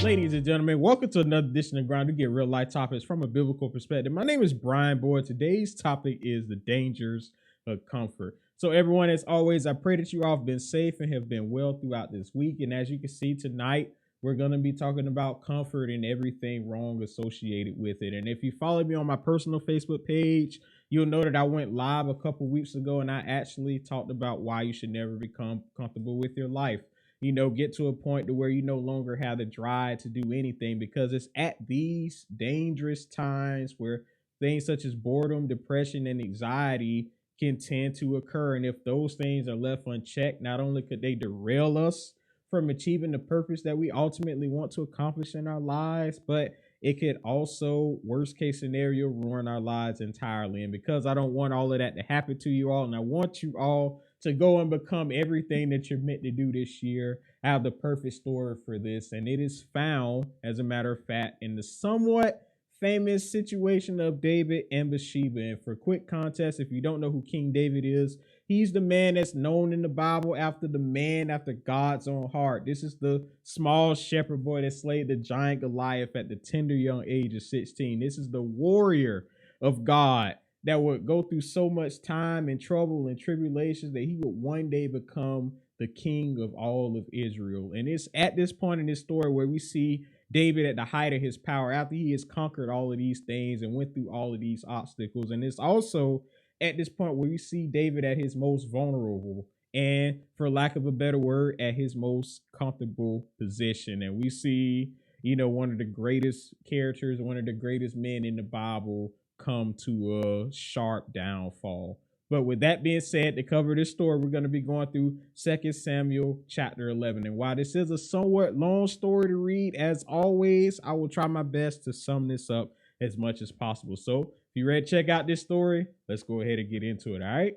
Ladies and gentlemen, welcome to another edition of Grind. We get real life topics from a biblical perspective. My name is Brian Boyd. Today's topic is the dangers of comfort. So, everyone, as always, I pray that you all have been safe and have been well throughout this week. And as you can see tonight, we're going to be talking about comfort and everything wrong associated with it. And if you follow me on my personal Facebook page, you'll know that I went live a couple weeks ago and I actually talked about why you should never become comfortable with your life. Get to a point to where you no longer have the drive to do anything, because it's at these dangerous times where things such as boredom, depression, and anxiety can tend to occur. And if those things are left unchecked, not only could they derail us from achieving the purpose that we ultimately want to accomplish in our lives, but it could also, worst case scenario, ruin our lives entirely. And because I don't want all of that to happen to you all, and I want you all to go and become everything that you're meant to do this year, I have the perfect story for this. And it is found, as a matter of fact, in the somewhat famous situation of David and Bathsheba. And for quick context, if you don't know who King David is, he's the man that's known in the Bible after the man after God's own heart. This is the small shepherd boy that slayed the giant Goliath at the tender young age of 16. This is the warrior of God that would go through so much time and trouble and tribulations that he would one day become the king of all of Israel. And it's at this point in this story where we see David at the height of his power after he has conquered all of these things and went through all of these obstacles. And it's also at this point where we see David at his most vulnerable and, for lack of a better word, at his most comfortable position. And we see, one of the greatest characters, one of the greatest men in the Bible come to a sharp downfall. But with that being said, to cover this story, we're going to be going through 2 Samuel chapter 11. And while this is a somewhat long story to read, as always, I will try my best to sum this up as much as possible. So if you're ready to check out this story, let's go ahead and get into it. All right.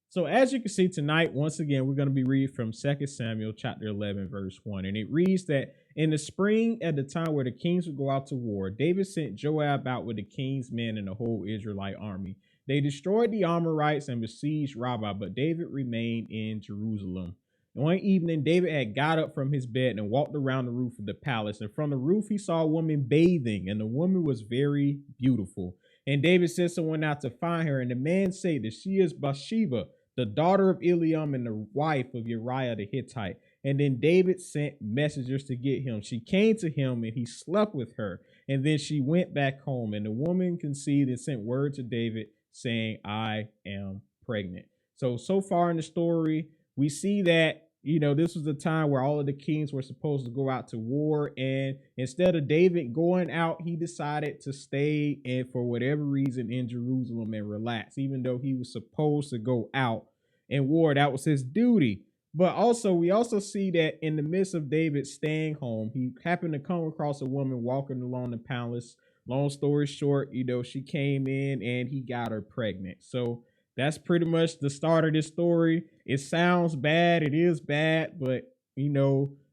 So as you can see tonight, once again, we're going to be reading from 2 Samuel chapter 11, verse 1. And it reads that in the spring, at the time where the kings would go out to war, David sent Joab out with the king's men and the whole Israelite army. They destroyed the Amorites and besieged Rabbah, but David remained in Jerusalem. One evening, David had got up from his bed and walked around the roof of the palace. And from the roof, he saw a woman bathing, and the woman was very beautiful. And David sent someone out to find her, and the man said that she is Bathsheba, the daughter of Eliam and the wife of Uriah the Hittite. And then David sent messengers to get him. She came to him, and he slept with her. And then she went back home, and the woman conceived and sent word to David, saying, I am pregnant. So far in the story, we see that, this was the time where all of the kings were supposed to go out to war. And instead of David going out, he decided to stay in, for whatever reason, in Jerusalem and relax, even though he was supposed to go out and war. That was his duty. But also, we also see that in the midst of David staying home, he happened to come across a woman walking along the palace. Long story short, she came in and he got her pregnant. So that's pretty much the start of this story. It sounds bad. It is bad, but,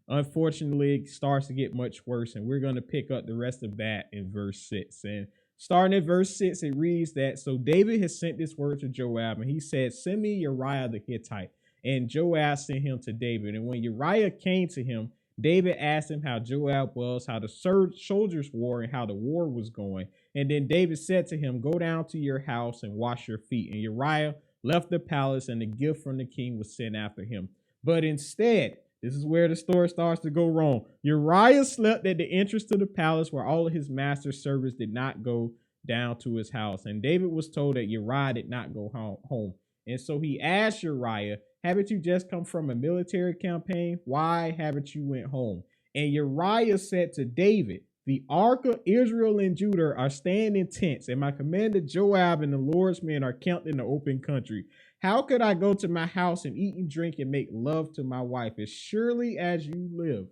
unfortunately, it starts to get much worse. And we're going to pick up the rest of that in verse 6. And starting at verse 6, it reads that, so David has sent this word to Joab, and he said, send me Uriah the Hittite. And Joab sent him to David. And when Uriah came to him, David asked him how Joab was, how the soldiers were, and how the war was going. And then David said to him, go down to your house and wash your feet. And Uriah left the palace, and the gift from the king was sent after him. But instead, this is where the story starts to go wrong. Uriah slept at the entrance to the palace where all of his master's servants did not go down to his house. And David was told that Uriah did not go home. And so he asked Uriah, haven't you just come from a military campaign? Why haven't you went home? And Uriah said to David, the ark of Israel and Judah are staying in tents, and my commander Joab and the Lord's men are camped in the open country. How could I go to my house and eat and drink and make love to my wife? As surely as you live,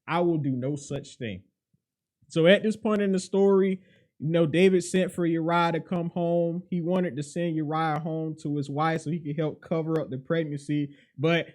I will do no such thing. So at this point in the story, David sent for Uriah to come home. He wanted to send Uriah home to his wife so he could help cover up the pregnancy. But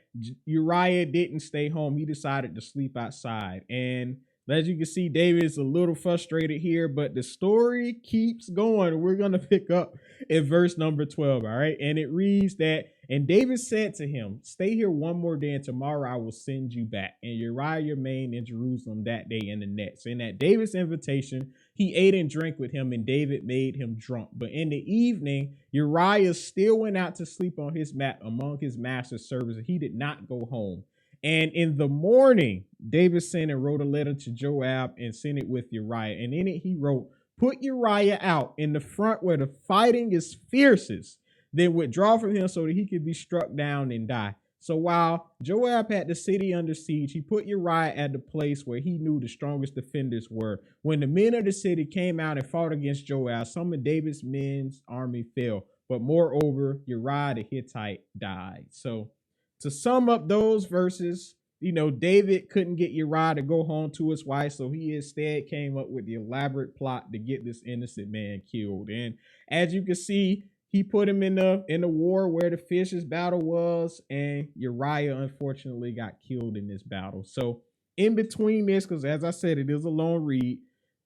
Uriah didn't stay home. He decided to sleep outside. And As you can see, David is a little frustrated here, but the story keeps going. We're going to pick up in verse number 12. All right. And it reads that, and David said to him, stay here one more day, and tomorrow I will send you back. And Uriah remained in Jerusalem that day and the next. And at David's invitation, he ate and drank with him, and David made him drunk. But in the evening, Uriah still went out to sleep on his mat among his master's servants, and he did not go home. And in the morning, David sent and wrote a letter to Joab and sent it with Uriah. And in it, he wrote, put Uriah out in the front where the fighting is fiercest, then withdraw from him so that he could be struck down and die. So while Joab had the city under siege, he put Uriah at the place where he knew the strongest defenders were. When the men of the city came out and fought against Joab, some of David's men's army fell. But moreover, Uriah the Hittite died. So to sum up those verses, David couldn't get Uriah to go home to his wife, so he instead came up with the elaborate plot to get this innocent man killed. And as you can see, he put him in the war where the fiercest battle was, and Uriah unfortunately got killed in this battle. So in between this, because as I said, it is a long read.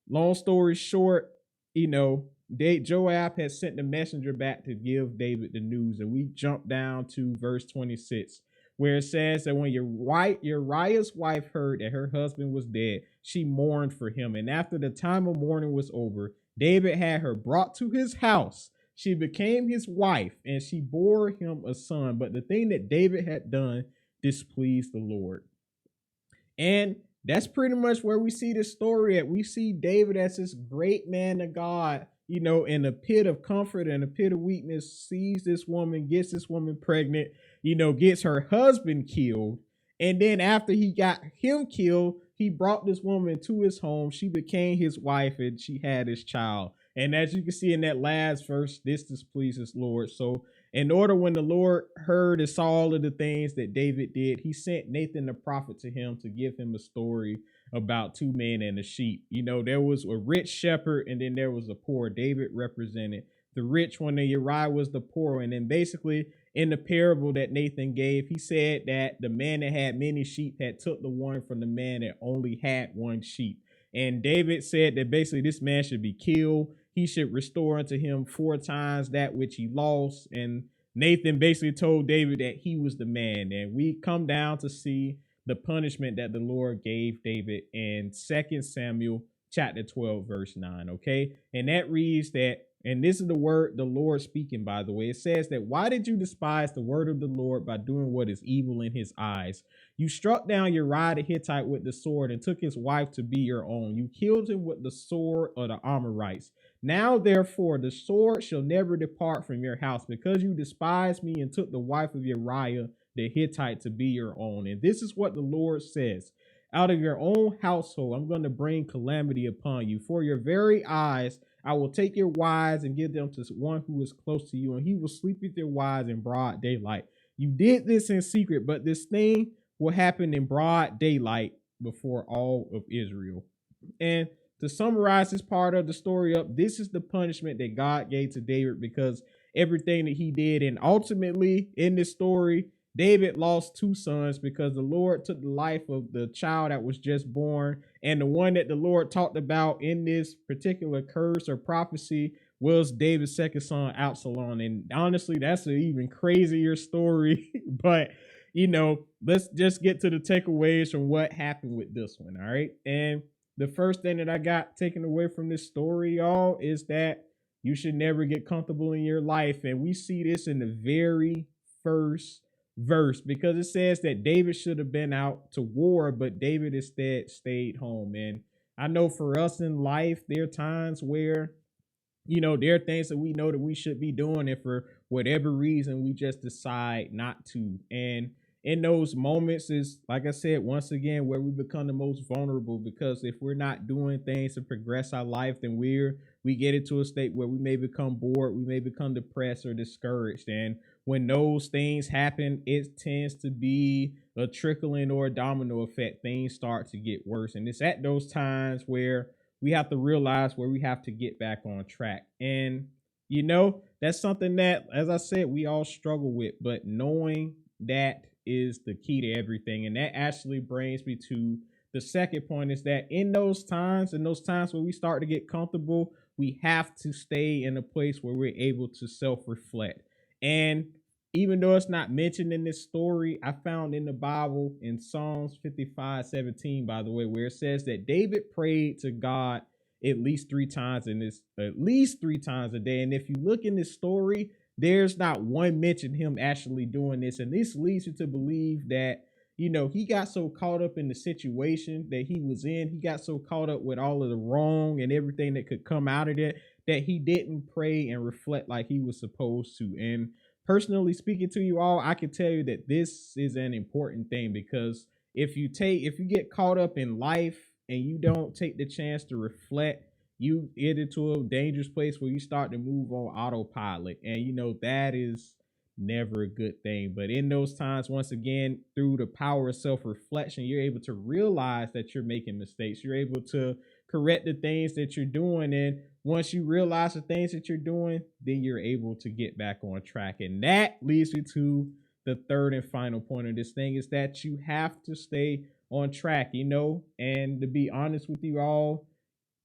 Long story short, Joab had sent the messenger back to give David the news, and we jump down to verse 26. Where it says that when Uriah's wife heard that her husband was dead, she mourned for him. And after the time of mourning was over, David had her brought to his house. She became his wife, and she bore him a son. But the thing that David had done displeased the Lord. And that's pretty much where we see the story at. We see David as this great man of God, in a pit of comfort and a pit of weakness, sees this woman, gets this woman pregnant, gets her husband killed. And then after he got him killed, he brought this woman to his home. She became his wife, and she had his child. And as you can see in that last verse, this displeases Lord. So in order, when the Lord heard and saw all of the things that David did, he sent Nathan the prophet to him to give him a story about two men and a sheep. There was a rich shepherd, and then there was a poor. David represented the rich one, and Uriah was the poor. And then basically in the parable that Nathan gave, he said that the man that had many sheep had took the one from the man that only had one sheep. And David said that basically this man should be killed. He should restore unto him 4 times that which he lost. And Nathan basically told David that he was the man. And we come down to see the punishment that the Lord gave David in 2 Samuel chapter 12, verse 9. Okay. And that reads that, and this is the word, the Lord speaking, by the way. It says that, why did you despise the word of the Lord by doing what is evil in his eyes? You struck down Uriah the Hittite with the sword and took his wife to be your own. You killed him with the sword of the Amorites. Now, therefore, the sword shall never depart from your house, because you despised me and took the wife of Uriah the Hittite to be your own. And this is what the Lord says. Out of your own household, I'm going to bring calamity upon you. For your very eyes, I will take your wives and give them to one who is close to you, and he will sleep with your wives in broad daylight. You did this in secret, but this thing will happen in broad daylight before all of Israel. And to summarize this part of the story up, this is the punishment that God gave to David because everything that he did. And ultimately in this story, David lost 2 sons because the Lord took the life of the child that was just born. And the one that the Lord talked about in this particular curse or prophecy was David's second son, Absalom. And honestly, that's an even crazier story. But, let's just get to the takeaways from what happened with this one. All right. And the first thing that I got taken away from this story, y'all, is that you should never get comfortable in your life. And we see this in the very first verse, because it says that David should have been out to war, but David instead stayed home. And I know for us in life, there are times where, there are things that we know that we should be doing, and for whatever reason, we just decide not to. And in those moments is, like I said, once again, where we become the most vulnerable, because if we're not doing things to progress our life, then we get into a state where we may become bored, we may become depressed or discouraged. And when those things happen, it tends to be a trickling or a domino effect. Things start to get worse. And it's at those times where we have to realize where we have to get back on track. And, that's something that, as I said, we all struggle with, but knowing that is the key to everything. And that actually brings me to The second point is that in those times, where we start to get comfortable, we have to stay in a place where we're able to self-reflect. And even though it's not mentioned in this story, I found in the Bible in Psalms 55:17, by the way, where it says that David prayed to God at least three times a day. And if you look in this story, there's not one mention him actually doing this. And this leads you to believe that, he got so caught up in the situation that he was in. He got so caught up with all of the wrong and everything that could come out of it that he didn't pray and reflect like he was supposed to. And personally speaking to you all, I can tell you that this is an important thing, because if you get caught up in life and you don't take the chance to reflect, you get into a dangerous place where you start to move on autopilot. And that is never a good thing. But in those times, once again, through the power of self-reflection, you're able to realize that you're making mistakes. You're able to correct the things that you're doing. And once you realize the things that you're doing, then you're able to get back on track. And that leads you to the third and final point of this thing, is that you have to stay on track, and to be honest with you all,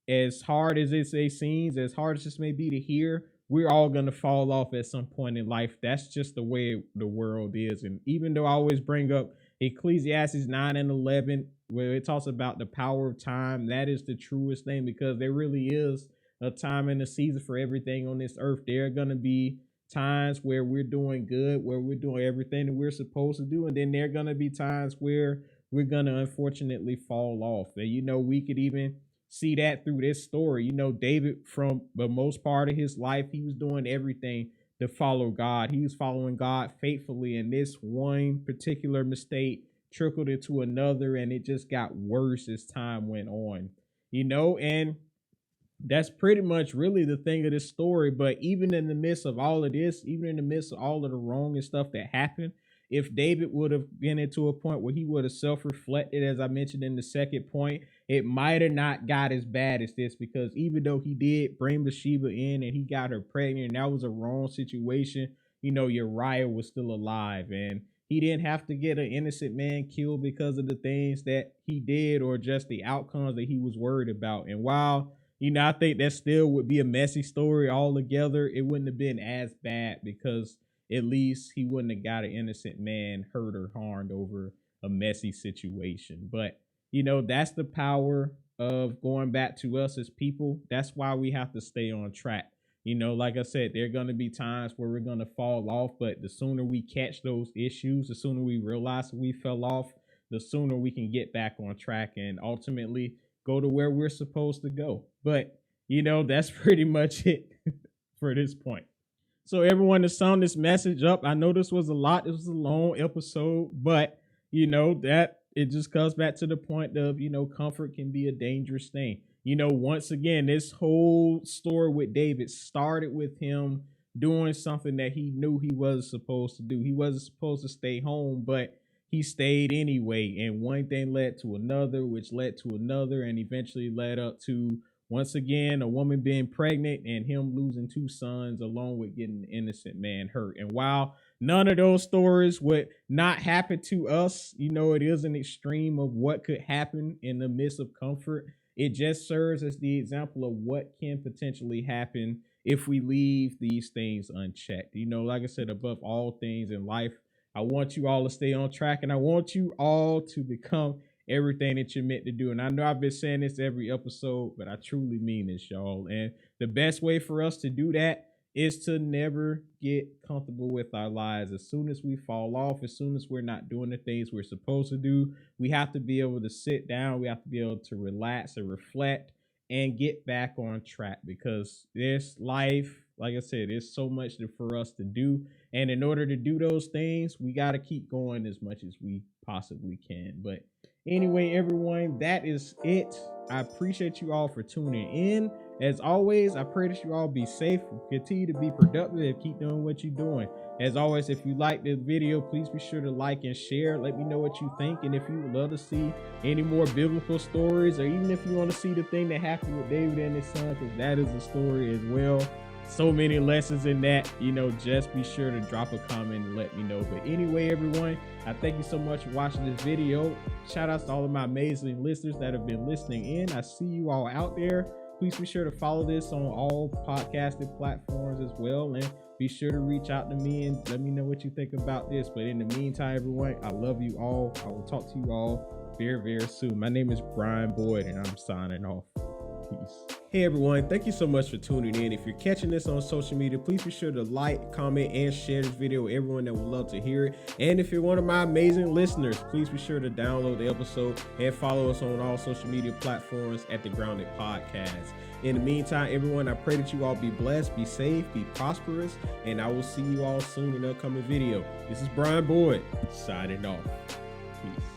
as hard as it seems, as hard as this may be to hear, we're all going to fall off at some point in life. That's just the way the world is. And even though I always bring up Ecclesiastes 9:11, where it talks about the power of time, that is the truest thing, because there really is a time and a season for everything on this earth. There are going to be times where we're doing good, where we're doing everything that we're supposed to do. And then there are going to be times where we're going to unfortunately fall off. And, we could even see that through this story. David, from the most part of his life, he was doing everything to follow God. He was following God faithfully, and this one particular mistake trickled into another, and it just got worse as time went on. And that's pretty much really the thing of this story. But even in the midst of all of this, even in the midst of all of the wrong and stuff that happened, if David would have been into a point where he would have self-reflected, as I mentioned in the second point, it might have not got as bad as this, because even though he did bring Bathsheba in and he got her pregnant, and that was a wrong situation, Uriah was still alive, and he didn't have to get an innocent man killed because of the things that he did or just the outcomes that he was worried about. And while I think that still would be a messy story altogether, it wouldn't have been as bad, because at least he wouldn't have got an innocent man hurt or harmed over a messy situation. But, that's the power of going back to us as people. That's why we have to stay on track. Like I said, there are going to be times where we're going to fall off, but the sooner we catch those issues, the sooner we realize that we fell off, the sooner we can get back on track and ultimately go to where we're supposed to go. But, that's pretty much it for this point. So everyone, to sum this message up, I know this was a lot. It was a long episode, but that it just comes back to the point of, comfort can be a dangerous thing. Once again, this whole story with David started with him doing something that he knew he wasn't supposed to do. He wasn't supposed to stay home, but he stayed anyway. And one thing led to another, which led to another, and eventually led up to, once again, a woman being pregnant and him losing two sons, along with getting an innocent man hurt. And while none of those stories would not happen to us, it is an extreme of what could happen in the midst of comfort. It just serves as the example of what can potentially happen if we leave these things unchecked. Like I said, above all things in life, I want you all to stay on track, and I want you all to become everything that you're meant to do. And I know I've been saying this every episode, but I truly mean this, y'all. And the best way for us to do that is to never get comfortable with our lives. As soon as we fall off, as soon as we're not doing the things we're supposed to do, we have to be able to sit down. We have to be able to relax and reflect and get back on track, because this life, like I said, there's so much for us to do. And in order to do those things, we got to keep going as much as we possibly can. But anyway, everyone, that is it. I appreciate you all for tuning in. As always, I pray that you all be safe, continue to be productive, and keep doing what you're doing. As always, if you like this video, please be sure to like and share. Let me know what you think. And if you would love to see any more biblical stories, or even if you want to see the thing that happened with David and his son, because that is a story as well, so many lessons in that. Just be sure to drop a comment and let me know. But anyway, everyone, I thank you so much for watching this video. Shout outs to all of my amazing listeners that have been listening in. I see you all out there. Please be sure to follow this on all podcasting platforms as well. And be sure to reach out to me and let me know what you think about this. But in the meantime, everyone, I love you all. I will talk to you all very, very soon. My name is Brian Boyd, and I'm signing off. Peace. Hey everyone, thank you so much for tuning in. If you're catching this on social media, please be sure to like, comment, and share this video with everyone that would love to hear it. And if you're one of my amazing listeners, please be sure to download the episode and follow us on all social media platforms at The Grounded Podcast. In the meantime, everyone, I pray that you all be blessed, be safe, be prosperous, and I will see you all soon in an upcoming video. This is Brian Boyd, signing off. Peace.